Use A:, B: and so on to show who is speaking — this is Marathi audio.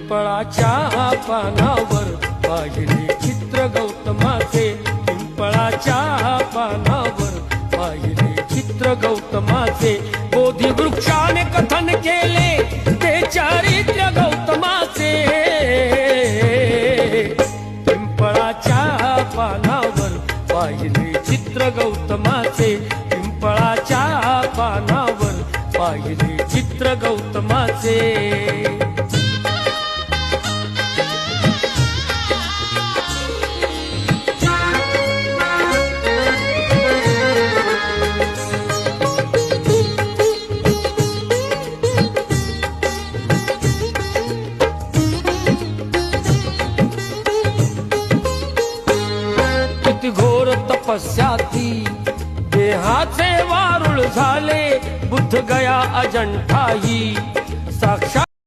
A: पिंपळाच्या पानावर पाहिले चित्र गौतमाचे, पिंपळाच्या पानावर पाहिले चित्र गौतमाचे, बोधी वृक्षाने कथन केले ते चारित्र्य गौतमाचे, पिंपळाच्या पानावर पाहिले चित्र गौतमाचे, पिंपळाच्या पानावर पाहिले चित्र गौतमाचे। किती घोर तपस्याती देहाचे वारुळ झाले, बुद्ध गया अजंठाही साक्षात